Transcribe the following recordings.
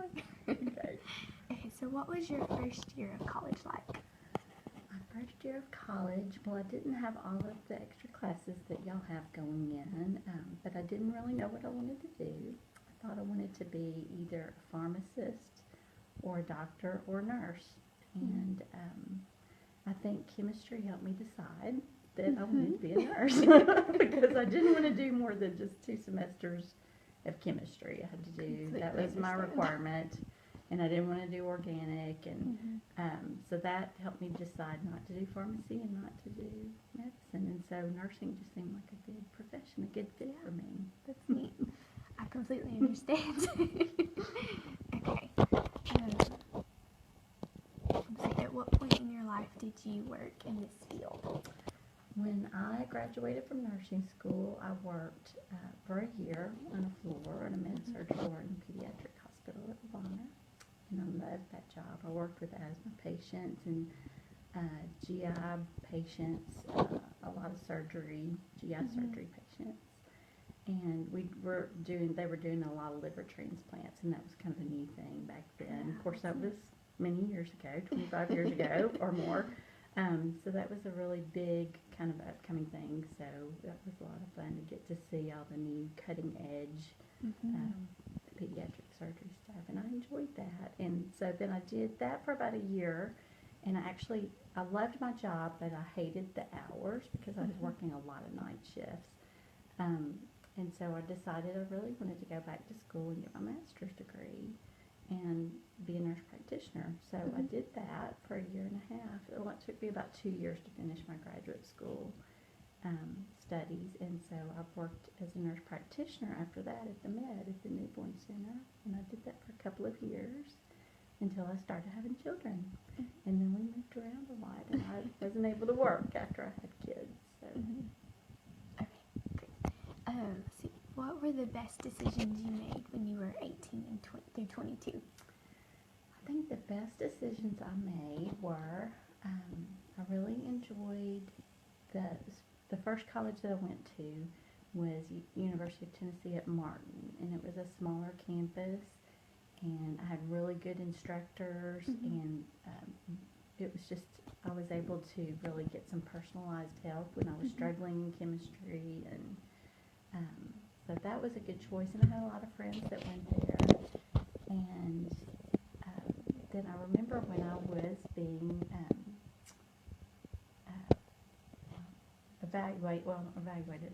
Okay. Okay, so what was your first year of college like? My first year of college, well, I didn't have all of the extra classes that y'all have going in, but I didn't really know what I wanted to do. I thought I wanted to be either a pharmacist or a doctor or a nurse. And I think chemistry helped me decide that I wanted to be a nurse because I didn't want to do more than just 2 semesters of chemistry. I had to do, that was my requirement, and I didn't want to do organic, and so that helped me decide not to do pharmacy and not to do medicine, and so nursing just seemed like a good profession, a good fit for me. That's neat. I completely understand. Okay. Let's see, at what point in your life did you work in this field? When I graduated from nursing school, I worked for a year on a floor, on a med-surg floor in a pediatric hospital at Ivana, and I loved that job. I worked with asthma patients and GI patients, a lot of surgery, GI surgery patients, and they were doing a lot of liver transplants, and that was kind of a new thing back then. Of course, that was many years ago, 25 years ago or more. So that was a really big kind of upcoming thing. So that was a lot of fun to get to see all the new cutting edge pediatric surgery stuff, and I enjoyed that. And so then I did that for about a year, and I loved my job, but I hated the hours because I was working a lot of night shifts. And so I decided I really wanted to go back to school and get my master's degree and be a nurse practitioner. So I did that for a year and a half. It took me about 2 years to finish my graduate school studies, and so I've worked as a nurse practitioner after that at the newborn center, and I did that for a couple of years until I started having children, and then we moved around a lot, and I wasn't able to work after I had kids. So. Okay, great. Let's see, what were the best decisions you made when you were 18 and through 22? I think the best decisions I made were, I really enjoyed the first college that I went to was University of Tennessee at Martin, and it was a smaller campus, and I had really good instructors, and it was just, I was able to really get some personalized help when I was struggling in chemistry, and so that was a good choice, and I had a lot of friends that went there. And then I remember when I was being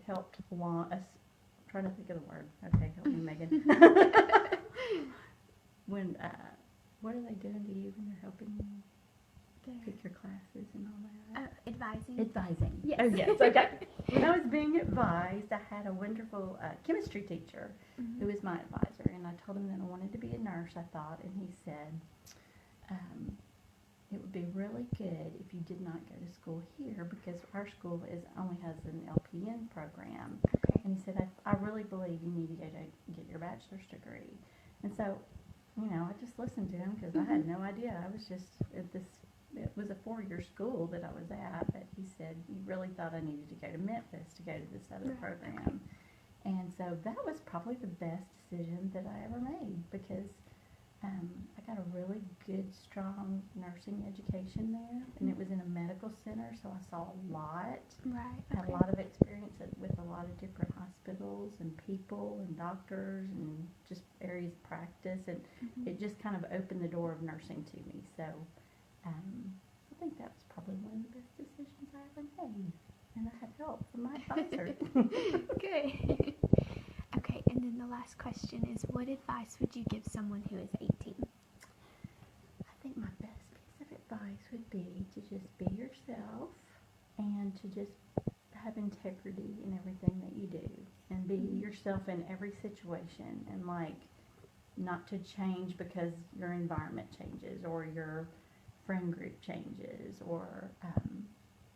helped along, I'm trying to think of the word. Okay, help me, Megan. When, what are they doing to you when they're helping you pick your classes and all that? Advising. Advising. Yes. Oh, yes, okay. When I was being advised, I had a wonderful chemistry teacher who was my advisor, and I told him that I wanted to be a nurse, I thought, and he said, it would be really good if you did not go to school here because our school only has an LPN program. Okay. And he said, I really believe you need to go to get your bachelor's degree. And so, I just listened to him because I had no idea. I was just at this, it was a 4-year school that I was at, but he said he really thought I needed to go to Memphis to go to this other program. And so that was probably the best decision that I ever made because I got a really good, strong nursing education there, and it was in a medical center, so I saw a lot. Right. I had a lot of experience with a lot of different hospitals and people and doctors and just areas of practice, and it just kind of opened the door of nursing to me. So I think that was probably one of the best decisions I ever made, and I had help from my advisor. Good. Okay, and then the last question is, what advice would you give someone who is 18? I think my best piece of advice would be to just be yourself and to just have integrity in everything that you do and be yourself in every situation, and not to change because your environment changes or your friend group changes or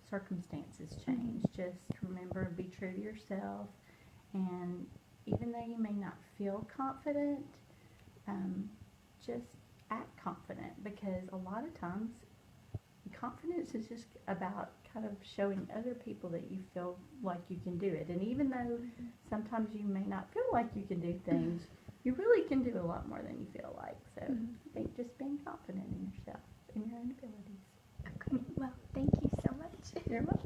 circumstances change. Just remember, be true to yourself, and even though you may not feel confident, just act confident, because a lot of times confidence is just about kind of showing other people that you feel like you can do it. And even though sometimes you may not feel like you can do things, you really can do a lot more than you feel like. So Mhm. I think just being confident in yourself and your own abilities. Okay. Well, thank you so much. You're welcome.